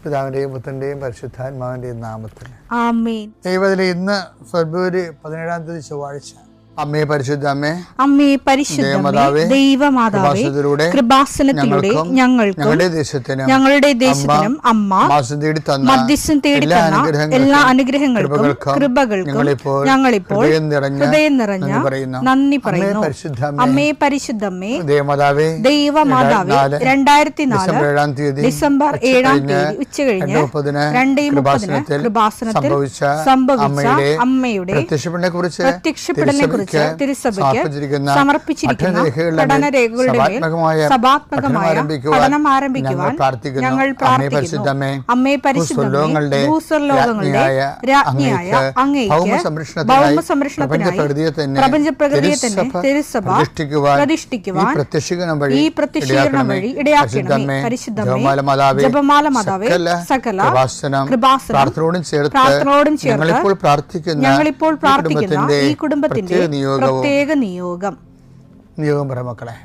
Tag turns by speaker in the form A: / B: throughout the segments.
A: പിതാവിന്റെയും പുത്രന്റെയും പരിശുദ്ധാത്മാവിന്റെയും നാമത്തിൽ
B: ആമേൻ.
A: ദൈവത്തിലെ ഇന്ന് ഫെബ്രുവരി 17 ചൊവ്വാഴ്ച. അമ്മേ പരിശുദ്ധ അമ്മേ,
B: അമ്മേ പരിശുദ്ധമേ, ദൈവമാതാവേ, കൃപാസനത്തിലൂടെ ഞങ്ങൾക്കും ഞങ്ങളുടെ ദേശത്തിനും അമ്മ മധ്യസ്ഥം തേടി തന്ന എല്ലാ അനുഗ്രഹങ്ങൾക്കും കൃപകൾക്കും ഞങ്ങളിപ്പോൾ ഹൃദയം നിറഞ്ഞ നന്ദി പറയുന്നു. അമ്മേ പരിശുദ്ധമേ, ദൈവമാതാവേ, 2004 ഡിസംബർ 7 ഉച്ചകഴിഞ്ഞ് 2:30 കൃപാസനത്തിൽ സംഭവിച്ച അമ്മയുടെ പ്രത്യക്ഷപ്പെടലിനെ കുറിച്ച് തിരുസഭയ്ക്ക് സമർപ്പിച്ചിരിക്കുന്ന പഠനരേഖകളുടെ മേൽ സഭാത്മകമായ പഠനം ആരംഭിക്കുവാൻ ഞങ്ങൾ പ്രാർത്ഥിക്കുന്നു. അമ്മേ പരിശുദ്ധമേ, ഭൂസ്വർലോകങ്ങളുടെ രാജ്ഞിയായ അങ്ങേയ്ക്ക് ഭൗമസംരക്ഷണത്തിനായി പ്രപഞ്ചപ്രകൃതിയെ തന്നെ തിരുസഭ പ്രതിഷ്ഠിക്കുവാൻ ഈ പ്രത്യക്ഷീകരണം വഴി ഇടയാക്കണമേ. പരിശുദ്ധമേ, ജപമാല മാതാവേ, സകല കൃപാസനം പ്രാർത്ഥനയോടും ചേർത്ത് ഞങ്ങളിപ്പോൾ പ്രാർത്ഥിക്കുന്ന ഈ കുടുംബത്തിന്റെ പ്രത്യേക നിയോഗം
A: പറ മക്കളെ.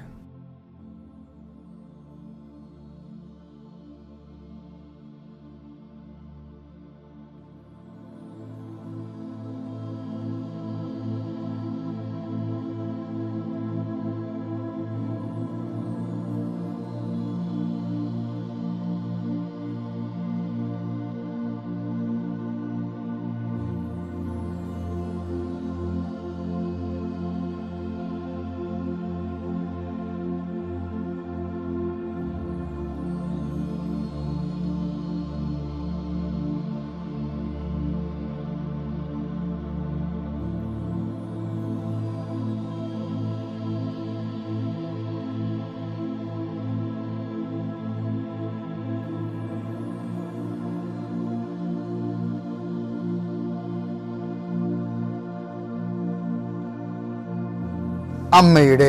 A: അമ്മയുടെ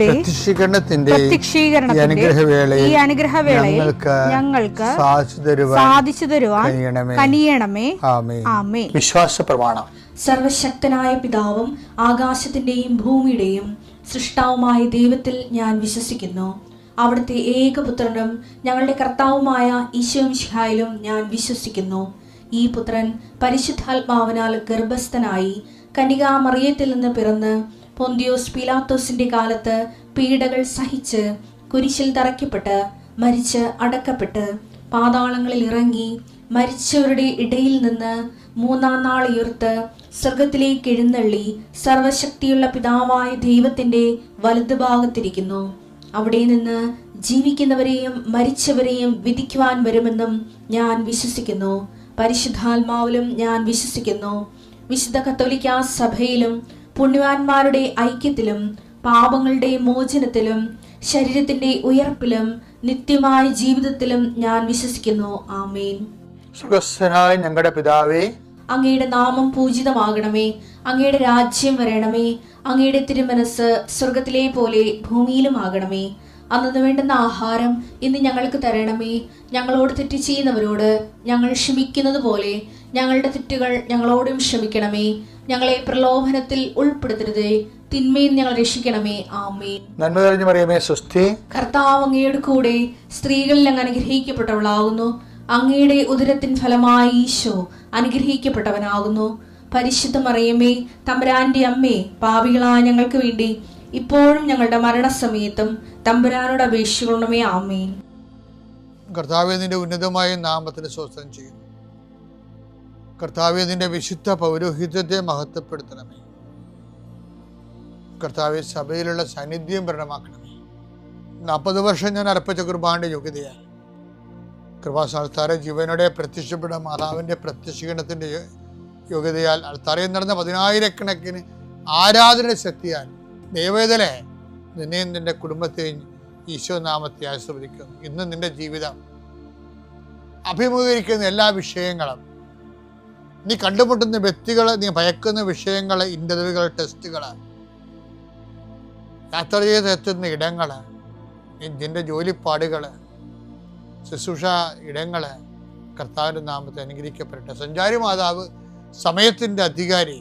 A: പ്രത്യക്ഷീകരണത്തിന്റെ ഈ അനുഗ്രഹവേളയിൽ ഞങ്ങൾക്ക് സാധിച്ചു തരുവാൻ കനിയണമേ. ആമേൻ. വിശ്വാസ പ്രമാണം.
C: സർവശക്തനായ പിതാവും ആകാശത്തിന്റെയും ഭൂമിയുടെയും സൃഷ്ടാവുമായ ദൈവത്തിൽ ഞാൻ വിശ്വസിക്കുന്നു. അവിടുത്തെ ഏകപുത്രനും ഞങ്ങളുടെ കർത്താവുമായ ഈശോമിശിഹായിലും ഞാൻ വിശ്വസിക്കുന്നു. ഈ പുത്രൻ പരിശുദ്ധാത്മാവിനാൽ ഗർഭസ്ഥനായി കന്യകാമറിയത്തിൽ നിന്ന് പിറന്ന് പൊന്തിയോസ് പീലാത്തോസിന്റെ കാലത്ത് പീഡകൾ സഹിച്ച് കുരിശിൽ തറയ്ക്കപ്പെട്ട് മരിച്ച് അടക്കപ്പെട്ട് പാതാളങ്ങളിൽ ഇറങ്ങി മരിച്ചവരുടെ ഇടയിൽ നിന്ന് 3-ാം നാൾ ഉയർത്ത് സ്വർഗത്തിലേക്ക് എഴുന്നള്ളി സർവശക്തിയുള്ള പിതാവായ ദൈവത്തിന്റെ വലതുഭാഗത്തിരിക്കുന്നു. അവിടെ നിന്ന് ജീവിക്കുന്നവരെയും മരിച്ചവരെയും വിധിക്കുവാൻ വരുമെന്നും ഞാൻ വിശ്വസിക്കുന്നു. പരിശുദ്ധാത്മാവിലും ഞാൻ വിശ്വസിക്കുന്നു. വിശുദ്ധ കത്തോലിക്കാ സഭയിലും പുണ്യവാന്മാരുടെ ഐക്യത്തിലും പാപങ്ങളുടെ മോചനത്തിലും ശരീരത്തിന്റെ ഉയർപ്പിലും നിത്യമായ ജീവിതത്തിലും ഞാൻ വിശ്വസിക്കുന്നു. ആമേൻ.
A: സ്വർഗ്ഗസ്ഥനായ ഞങ്ങളുടെ പിതാവേ,
C: അങ്ങയുടെ നാമം പൂജിതമാകണമേ. അങ്ങയുടെ രാജ്യം വരണമേ. അങ്ങയുടെ തിരുമനസ് സ്വർഗത്തിലെ പോലെ ഭൂമിയിലും ആകണമേ. അന്നു വേണ്ടുന്ന ആഹാരം ഇന്ന് ഞങ്ങൾക്ക് തരണമേ. ഞങ്ങളോട് തെറ്റ് ചെയ്യുന്നവരോട് ഞങ്ങൾ ക്ഷമിക്കുന്നത് പോലെ ഞങ്ങളുടെ തെറ്റുകൾ ഞങ്ങളോടും ക്ഷമിക്കണമേ. ഞങ്ങളെ പ്രലോഭനത്തിൽ ഉൾപ്പെടുത്തരുതേ, തിന്മയിൽ ഞങ്ങൾ രക്ഷിക്കണമേ. ആമേൻ.
A: നന്മ നിറഞ്ഞ മറിയമേ, സ്വസ്തി.
C: കർത്താവ് അങ്ങയുടെ കൂടെ സ്ത്രീകളിൽ അങ്ങ് അനുഗ്രഹിക്കപ്പെട്ടവളാകുന്നു. അങ്ങയുടെ ഉദരത്തിൻ ഫലമായി ഈശോ അനുഗ്രഹിക്കപ്പെട്ടവനാകുന്നു. പരിശുദ്ധ മറിയമേ, തമ്പുരാന്റെ അമ്മേ, പാപികളായ ഞങ്ങൾക്ക് വേണ്ടി ഇപ്പോഴും ഞങ്ങളുടെ മരണസമയത്തും തമ്പുരാനോട് അപേക്ഷിക്കണമേ. ആമേൻ.
A: കർത്താവേ, നിന്റെ ഉന്നതമായ നാമത്തിന് സ്തോത്രം ചെയ്യുന്നു. കർത്താവേ, നിന്റെ വിശുദ്ധ പൗരോഹിത്യത്തെ മഹത്വപ്പെടുത്തണമേ. കർത്താവേ, സഭയിലുള്ള സാന്നിധ്യം പ്രകടമാക്കണമേ. 40 വർഷം ഞാൻ അർപ്പിച്ച കുർബാനയുടെ യോഗ്യതയാൽ കൃപാസ്ഥാനത്താറെ ജീവനോടെ പ്രത്യക്ഷപ്പെട്ട മാതാവിൻ്റെ പ്രത്യക്ഷീകരണത്തിൻ്റെ യോഗ്യതയാൽ അൾത്താരയിൽ നടന്ന 10,000 ആരാധന ശക്തിയാൽ ദൈവവേദനെ നിന്നെയും നിന്റെ കുടുംബത്തെയും ഈശോ നാമത്തെ ആശീർവദിക്കുന്നു. ഇന്ന് നിന്റെ ജീവിതം അഭിമുഖീകരിക്കുന്ന എല്ലാ വിഷയങ്ങളും, നീ കണ്ടുമുട്ടുന്ന വ്യക്തികൾ, നീ ഭയക്കുന്ന വിഷയങ്ങൾ, ഇന്റർവ്യൂകൾ, ടെസ്റ്റുകൾ, യാത്ര ചെയ്തെത്തുന്ന ഇടങ്ങൾ, നിന്റെ ജോലിപ്പാടുകൾ, ശുശ്രൂഷ ഇടങ്ങൾ കർത്താവിൻ്റെ നാമത്തെ അനുഗ്രഹിക്കപ്പെടട്ടെ. സഞ്ചാരി മാതാവ്, സമയത്തിൻ്റെ അധികാരി,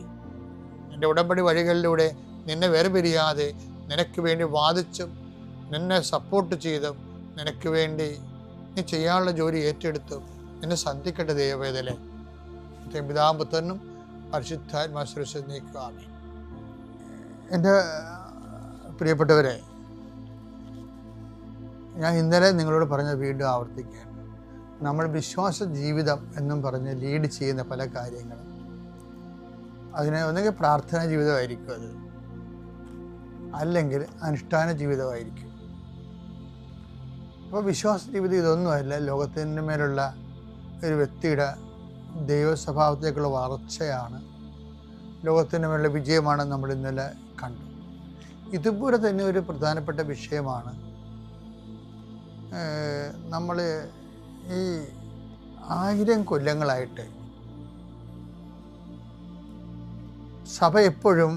A: നിന്റെ ഉടമ്പടി വഴികളിലൂടെ നിന്നെ വേർപിരിയാതെ നിനക്ക് വേണ്ടി വാദിച്ചും നിന്നെ സപ്പോർട്ട് ചെയ്തും നിനക്ക് വേണ്ടി നീ ചെയ്യാനുള്ള ജോലി ഏറ്റെടുത്തും നിന്നെ സന്ധിക്കട്ടെ ദൈവവേദലെ. പിതാവും പുത്രനും പരിശുദ്ധാത്മാശ്രേഷ്ഠ നീക്കുവാമേ. എൻ്റെ പ്രിയപ്പെട്ടവരെ, ഞാൻ ഇന്നലെ നിങ്ങളോട് പറഞ്ഞത് വീണ്ടും ആവർത്തിക്കുകയാണ്. നമ്മൾ വിശ്വാസ ജീവിതം എന്നും പറഞ്ഞ് ലീഡ് ചെയ്യുന്ന പല കാര്യങ്ങളും, അതിന് ഒന്നുകിൽ പ്രാർത്ഥനാ ജീവിതമായിരിക്കും, അത് അല്ലെങ്കിൽ അനുഷ്ഠാന ജീവിതമായിരിക്കും. അപ്പോൾ വിശ്വാസ ജീവിതം ഇതൊന്നുമല്ല, ലോകത്തിൻ്റെ മേലുള്ള ഒരു വ്യക്തിയുടെ ദൈവസ്വഭാവത്തേക്കുള്ള വളർച്ചയാണ്, ലോകത്തിൻ്റെ മേലുള്ള വിജയമാണ് നമ്മൾ ഇന്നലെ കണ്ടു. ഇതുപോലെ തന്നെ ഒരു പ്രധാനപ്പെട്ട വിഷയമാണ് നമ്മൾ ഈ 1000 കൊല്ലങ്ങളായിട്ട് സഭ എപ്പോഴും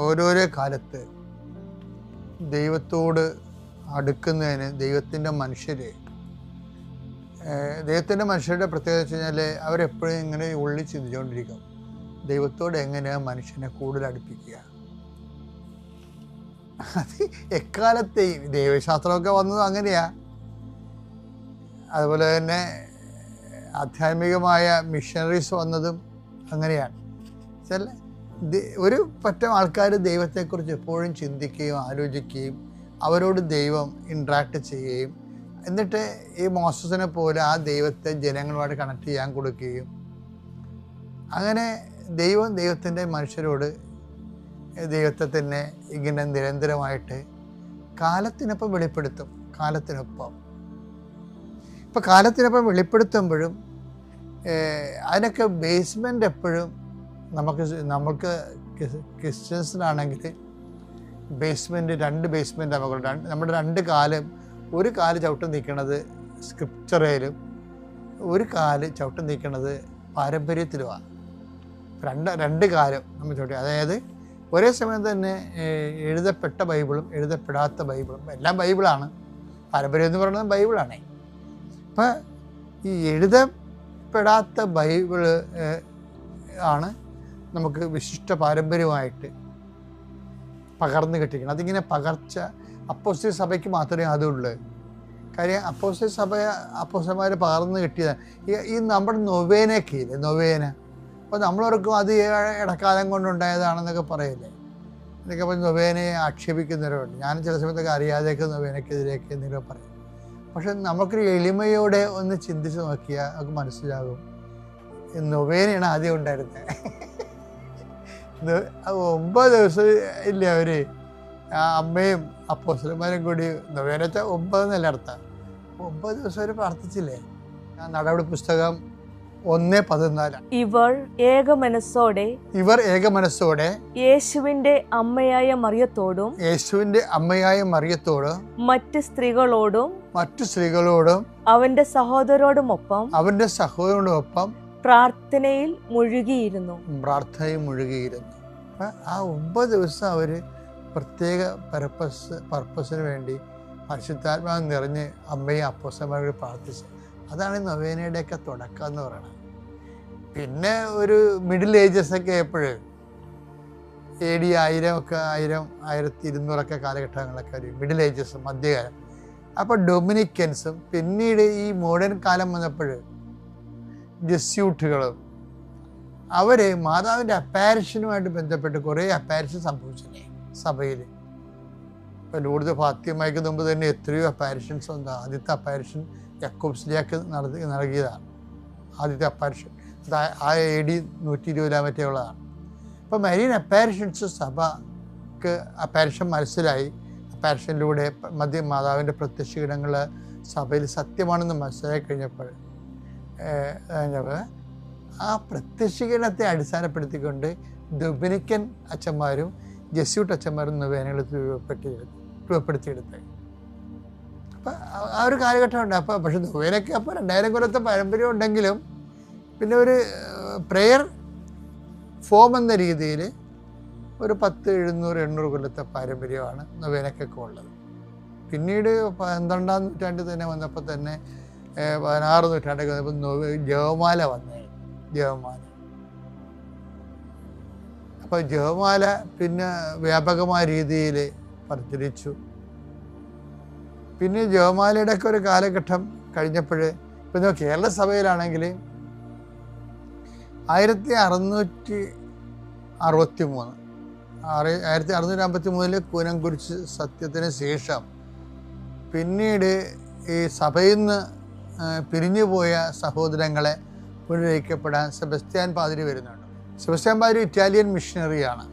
A: ഓരോരോ കാലത്ത് ദൈവത്തോട് അടുക്കുന്നതിന് ദൈവത്തിൻ്റെ മനുഷ്യരുടെ പ്രത്യേകത വെച്ച് കഴിഞ്ഞാൽ അവരെപ്പോഴും ഇങ്ങനെ ഉള്ളിൽ ചിന്തിച്ചുകൊണ്ടിരിക്കും, ദൈവത്തോട് എങ്ങനെയാണ് മനുഷ്യനെ കൂടുതൽ അടുപ്പിക്കുക. അത് എക്കാലത്തെയും ദൈവശാസ്ത്രമൊക്കെ വന്നത് അങ്ങനെയാണ്. അതുപോലെ തന്നെ ആധ്യാത്മികമായ മിഷണറീസ് വന്നതും അങ്ങനെയാണ്. ചില ഒരു പറ്റം ആൾക്കാർ ദൈവത്തെക്കുറിച്ച് എപ്പോഴും ചിന്തിക്കുകയും ആലോചിക്കുകയും അവരോട് ദൈവം ഇൻട്രാക്ട് ചെയ്യുകയും എന്നിട്ട് ഈ മോസസിനെ പോലെ ആ ദൈവത്തെ ജനങ്ങളുമായിട്ട് കണക്ട് ചെയ്യാൻ കൊടുക്കുകയും അങ്ങനെ ദൈവത്തിൻ്റെ മനുഷ്യരോട് ദൈവത്തെ തന്നെ ഇങ്ങനെ നിരന്തരമായിട്ട് കാലത്തിനൊപ്പം വെളിപ്പെടുത്തും. ഇപ്പം കാലത്തിനൊപ്പം വെളിപ്പെടുത്തുമ്പോഴും അതിനൊക്കെ ബേസ്മെൻ്റ് എപ്പോഴും നമുക്ക് ക്രിസ്ത്യൻസിനാണെങ്കിൽ ബേസ്മെൻറ്റ് 2 ബേസ്മെൻറ്റ് നമുക്കുണ്ട്. നമ്മുടെ 2 കാലും, ഒരു കാല് ചവിട്ട് നിൽക്കുന്നത് സ്ക്രിപ്ചറിലും ഒരു കാല് ചവിട്ട് നിൽക്കുന്നത് പാരമ്പര്യത്തിലുമാണ്. 2 കാലം നമ്മൾ ചവിട്ടി, അതായത് ഒരേ സമയം തന്നെ എഴുതപ്പെട്ട ബൈബിളും എഴുതപ്പെടാത്ത ബൈബിളും, എല്ലാം ബൈബിളാണ്. പാരമ്പര്യം എന്ന് പറയുന്നത് ബൈബിളാണ്. അപ്പം ഈ എഴുതപ്പെടാത്ത ബൈബിള് ആണ് നമുക്ക് വിശിഷ്ട പാരമ്പര്യമായിട്ട് പകർന്നു കിട്ടിക്കണം. അതിങ്ങനെ പകർച്ച അപ്പോസ്തലിക സഭയ്ക്ക് മാത്രമേ അതുള്ളൂ. കാര്യം അപ്പോസ്തലന്മാർ പകർന്നു കിട്ടിയതാണ്. ഈ നമ്മുടെ നൊവേനയൊക്കെ ഇല്ലേ, നൊവേന, അപ്പോൾ നമ്മളവർക്കും അത് ഇടക്കാലം കൊണ്ടുണ്ടായതാണെന്നൊക്കെ പറയില്ലേ. എന്നൊക്കെ പറഞ്ഞ് നൊവേനയെ ആക്ഷേപിക്കുന്നവരുണ്ട്. ഞാൻ ചില സമയത്തൊക്കെ അറിയാതെയൊക്കെ നൊവേനയ്ക്കെതിരെയൊക്കെ എന്തെങ്കിലും പറയും. പക്ഷെ നമുക്കൊരു എളിമയോടെ ഒന്ന് ചിന്തിച്ച് നോക്കിയാൽ നമുക്ക് മനസ്സിലാകും, നൊവേനയാണ് ആദ്യം ഉണ്ടായിരുന്നത്. 9 ദിവസം ഇല്ലേ അവർ അമ്മയും അപ്പോസ്തലന്മാരും കൂടി, നൊവേന വെച്ചാൽ 9 എന്നല്ല അർത്ഥം, 9 ദിവസം അവർ പ്രാർത്ഥിച്ചില്ലേ. നടപടി പുസ്തകം 1:14.
D: ഇവർ ഏകമനസ്സോടെ യേശുവിന്റെ അമ്മയായ മറിയത്തോടും മറ്റ് സ്ത്രീകളോടും അവന്റെ സഹോദരോടുമൊപ്പം പ്രാർത്ഥനയിൽ മുഴുകിയിരുന്നു.
A: ആ 9 ദിവസം അവർ പ്രത്യേക പർപ്പസിന് വേണ്ടി പരിശുദ്ധാത്മാവ് നിറഞ്ഞ് അമ്മയും അപ്പോസ്തലന്മാരോട് പ്രാർത്ഥിച്ചു. അതാണ് നൊവേനയുടെയൊക്കെ തുടക്കം എന്ന് പറയുന്നത്. പിന്നെ ഒരു മിഡിൽ ഏജസൊക്കെ എപ്പോഴും AD 1200 കാലഘട്ടങ്ങളൊക്കെ ഒരു മിഡിൽ ഏജസ്, മധ്യകാലം. അപ്പോൾ ഡൊമിനിക്കൻസും പിന്നീട് ഈ മോഡേൺ കാലം വന്നപ്പോൾ ജസ്യൂട്ടുകളും അവർ മാതാവിൻ്റെ അപ്പാരിഷനുമായിട്ട് ബന്ധപ്പെട്ട് കുറേ അപ്പാരിഷൻ സംഭവിച്ചില്ലേ സഭയിൽ. ഇപ്പോൾ ലൂർദ് ഫാത്തിമയ്ക്ക് മുമ്പ് തന്നെ എത്രയോ അപ്പാരിഷൻസ് ഉണ്ട്. ആദ്യത്തെ അപ്പാരിഷൻ യാക്കോബ്സിലേക്ക് നൽകിയതാണ്. ആദ്യത്തെ അപ്പാരിഷൻ AD 120 മറ്റേ ഉള്ളതാണ്. അപ്പോൾ മരീൻ അപ്പാരിഷൻസ് സഭക്ക് അപ്പാരിഷൻ മനസ്സിലായി. അപ്പാരിഷനിലൂടെ മാതാവിൻ്റെ പ്രത്യക്ഷീകരണങ്ങൾ സഭയിൽ സത്യമാണെന്ന് മനസ്സിലാക്കി കഴിഞ്ഞപ്പോൾ ആ പ്രത്യക്ഷീകരണത്തെ അടിസ്ഥാനപ്പെടുത്തിക്കൊണ്ട് ഡൊമിനിക്കൻ അച്ഛന്മാരും ജസ്യൂട്ട് അച്ഛന്മാരും നൊവേനകൾ രൂപപ്പെടുത്തിയെടുത്തത്. അപ്പം ആ ഒരു കാലഘട്ടമുണ്ട്. അപ്പോൾ പക്ഷെ നൊവേനയ്ക്ക് അപ്പോൾ 2000 കൊല്ലത്തെ പാരമ്പര്യം ഉണ്ടെങ്കിലും പിന്നെ ഒരു പ്രെയർ ഫോം എന്ന രീതിയിൽ ഒരു 10, 700, 800 കൊല്ലത്തെ പാരമ്പര്യമാണ് നൊവേനയ്ക്കൊക്കെ ഉള്ളത്. പിന്നീട് 12-ാം നൂറ്റാണ്ടിൽ തന്നെ വന്നപ്പോൾ തന്നെ 16 നൂറ്റാണ്ടൊക്കെ വന്നപ്പോൾ ജപമാല വന്നേ. അപ്പോൾ ജപമാല പിന്നെ വ്യാപകമായ രീതിയിൽ പ്രചരിച്ചു. പിന്നെ ജപമാലയുടെ ഒക്കെ ഒരു കാലഘട്ടം കഴിഞ്ഞപ്പോൾ ഇപ്പം കേരള സഭയിലാണെങ്കിൽ 1653 കൂനംകുരിശ് സത്യത്തിന് ശേഷം പിന്നീട് ഈ സഭയിൽ നിന്ന് പിരിഞ്ഞുപോയ സഹോദരങ്ങളെ പുനരയിക്കപ്പെടാൻ സെബസ്ത്യാൻ പാതിരി വരുന്നുണ്ട്. സെബസ്ത്യാൻ പാതിരി ഇറ്റാലിയൻ മിഷണറിയാണ്.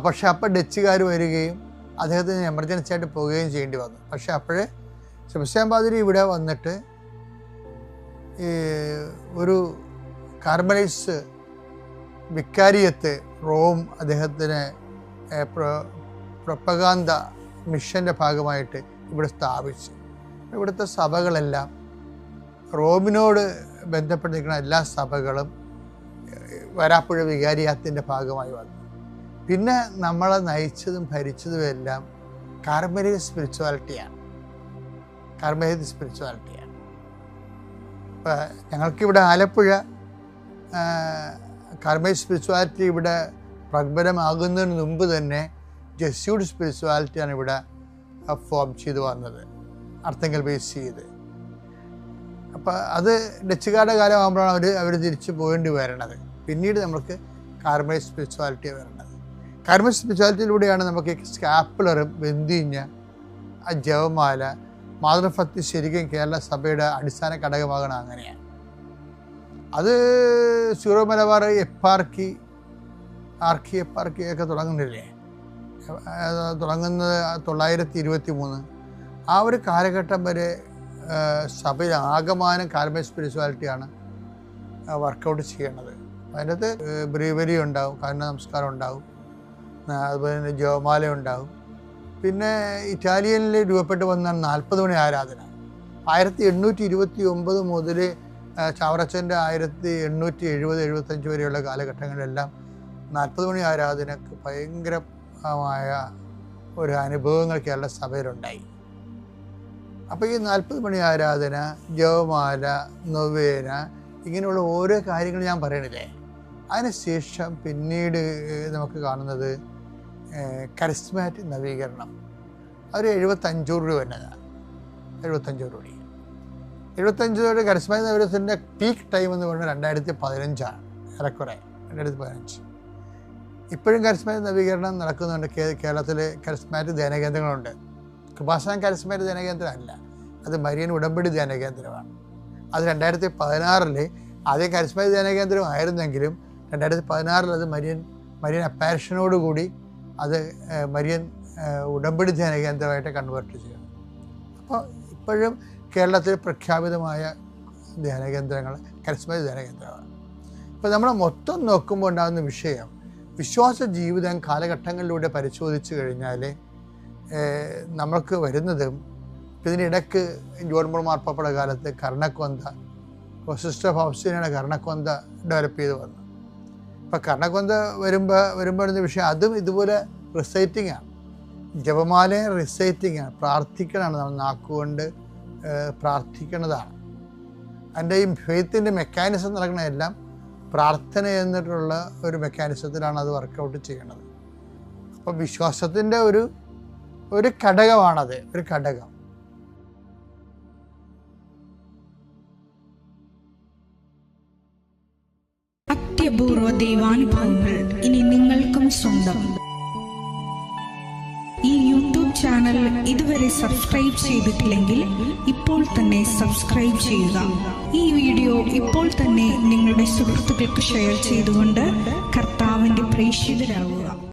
A: പക്ഷെ അപ്പം ഡച്ചുകാർ വരികയും അദ്ദേഹത്തിന് എമർജൻസി ആയിട്ട് പോവുകയും ചെയ്യേണ്ടി വന്നു. പക്ഷെ അപ്പോഴേ സെബസ്ത്യാൻ പാതിരി ഇവിടെ വന്നിട്ട് ഈ ഒരു കാർമലൈറ്റ്സ് വിക്കാരിയത്ത് റോം അദ്ദേഹത്തിന് പ്രൊപ്പഗാന്ത മിഷൻ്റെ ഭാഗമായിട്ട് ഇവിടെ സ്ഥാപിച്ചു. ഇവിടുത്തെ സഭകളെല്ലാം റോമിനോട് ബന്ധപ്പെട്ടിരിക്കുന്ന എല്ലാ സഭകളും വരാപ്പുഴ വികാരിയാത്തിൻ്റെ ഭാഗമായി വന്നു. പിന്നെ നമ്മളെ നയിച്ചതും ഭരിച്ചതും എല്ലാം കാർമലൈറ്റ് സ്പിരിച്വാലിറ്റിയാണ്. ഇപ്പം ഞങ്ങൾക്കിവിടെ ആലപ്പുഴ കാർമലൈറ്റ് സ്പിരിച്വാലിറ്റി ഇവിടെ പ്രബലമാകുന്നതിന് മുമ്പ് തന്നെ ജെസ്യൂട്ട് സ്പിരിച്വാലിറ്റിയാണ് ഇവിടെ ഫോം ചെയ്ത് വന്നത്, അർത്തങ്കൽ ബേസ് ചെയ്ത്. അപ്പം അത് ഡച്ചുകാരുടെ കാലമാകുമ്പോഴാണ് അവർ തിരിച്ചു പോകേണ്ടി വരണത്. പിന്നീട് നമുക്ക് കാർമലൈറ്റ് സ്പിരിച്വാലിറ്റിയാണ് വരണത്. കാർമലൈറ്റ് സ്പിരിച്വാലിറ്റിയിലൂടെയാണ് നമുക്ക് സ്കാപ്പുലറും ബന്ധിഞ്ഞ ആ ജപമാല മാതൃഭക്തി ശരിക്കും കേരള സഭയുടെ അടിസ്ഥാന ഘടകമാകണം. അങ്ങനെയാണ് അത് സീറോ മലബാർ ആർക്കി എപ്പാർക്കിയൊക്കെ തുടങ്ങുന്നില്ലേ, തുടങ്ങുന്നത് 923. ആ ഒരു കാലഘട്ടം വരെ സഭയിൽ ആകമാനം കാർമലൈറ്റ് സ്പിരിച്വാലിറ്റിയാണ് വർക്കൗട്ട് ചെയ്യണത്. അതിനകത്ത് ബ്രീവരി ഉണ്ടാവും, കാരുണ്യ നമസ്കാരം ഉണ്ടാവും, അതുപോലെ തന്നെ ജപമാല ഉണ്ടാവും. പിന്നെ ഇറ്റാലിയനിൽ രൂപപ്പെട്ട് വന്ന 40 മണി ആരാധന 1829 മുതൽ ചാവറച്ചൻ്റെ 1870-75 വരെയുള്ള കാലഘട്ടങ്ങളിലെല്ലാം 40 മണി ആരാധനക്ക് ഭയങ്കരമായ ഒരു അനുഭവങ്ങൾ കേരള സഭയിലുണ്ടായി. അപ്പോൾ ഈ 40 മണി ആരാധന, ജപമാല, നൊവേന, ഇങ്ങനെയുള്ള ഓരോ കാര്യങ്ങൾ ഞാൻ പറയണില്ലേ. അതിനുശേഷം പിന്നീട് നമുക്ക് കാണുന്നത് കരിസ്മാറ്റിക് നവീകരണം. ഒരു 75 രൂപ വന്നതാണ്. 75 രൂപ കരിസ്മാറ്റിക് നവീകരണത്തിൻ്റെ പീക്ക് ടൈം എന്ന് പറഞ്ഞാൽ 2015 ഏറെക്കുറെ 2015. ഇപ്പോഴും കരിസ്മാറ്റിക് നവീകരണം നടക്കുന്നുണ്ട്. കേരളത്തിൽ കരിസ്മാറ്റിക് ധ്യാനകേന്ദ്രങ്ങളുണ്ട്. കൃപാസനം കരിസ്മാറ്റിക് ധ്യാനകേന്ദ്രമല്ല, അത് മരിയൻ ഉടമ്പടി ധ്യാനകേന്ദ്രമാണ്. അത് 2016 ആദ്യം കരിസ്മാറ്റിക് ധ്യാനകേന്ദ്രം ആയിരുന്നെങ്കിലും 2016 അത് മരിയൻ അപ്പാരിഷനോടുകൂടി അത് മരിയൻ ഉടമ്പടി ധ്യാനകേന്ദ്രമായിട്ട് കൺവേർട്ട് ചെയ്യണം. അപ്പോൾ ഇപ്പോഴും കേരളത്തിൽ പ്രഖ്യാപിതമായ ധ്യാനകേന്ദ്രങ്ങൾ കരിസ്മാറ്റിക് ധ്യാനകേന്ദ്രമാണ്. ഇപ്പോൾ നമ്മൾ മൊത്തം നോക്കുമ്പോൾ ഉണ്ടാകുന്ന വിഷയം, വിശ്വാസ ജീവിതം കാലഘട്ടങ്ങളിലൂടെ പരിശോധിച്ച് കഴിഞ്ഞാൽ നമ്മൾക്ക് വരുന്നതും ഇതിനിടയ്ക്ക് ജോൺ പോൾ മാർപ്പാപ്പയുടെ കാലത്ത് കർണക്കൊന്ത, സിസ്റ്റർ ഫൗസ്റ്റീനയുടെ കർണക്കൊന്ത ഡെവലപ്പ് ചെയ്ത് വന്നു. അപ്പോൾ കർണക്കൊന്ത വരുമ്പോഴുന്ന വിഷയം അതും ഇതുപോലെ റിസൈറ്റിംഗ് ആണ്. ജപമാലയും റിസൈറ്റിംഗ് ആണ്, പ്രാർത്ഥിക്കണമാണ്. നമ്മൾ നാക്കുകൊണ്ട് പ്രാർത്ഥിക്കുന്നതാണ്. അതിൻ്റെ ഈ ഫെയ്ത്തിൻ്റെ മെക്കാനിസം നടക്കണതെല്ലാം പ്രാർത്ഥന എന്നിട്ടുള്ള ഒരു മെക്കാനിസത്തിലാണ് അത് വർക്കൗട്ട് ചെയ്യണത്. അപ്പോൾ വിശ്വാസത്തിൻ്റെ ഒരു ഘടകമാണത്, ഒരു ഘടകം.
B: അത്യപൂർവ ദൈവാനുഭവങ്ങൾ ഇനി നിങ്ങൾക്കും സ്വന്തം. ഈ യൂട്യൂബ് ചാനൽ ഇതുവരെ സബ്സ്ക്രൈബ് ചെയ്തിട്ടില്ലെങ്കിൽ ഇപ്പോൾ തന്നെ സബ്സ്ക്രൈബ് ചെയ്യുക. ഈ വീഡിയോ ഇപ്പോൾ തന്നെ നിങ്ങളുടെ സുഹൃത്തുക്കൾക്ക് ഷെയർ ചെയ്തുകൊണ്ട് കർത്താവിന്റെ പ്രേക്ഷിതരാകുക.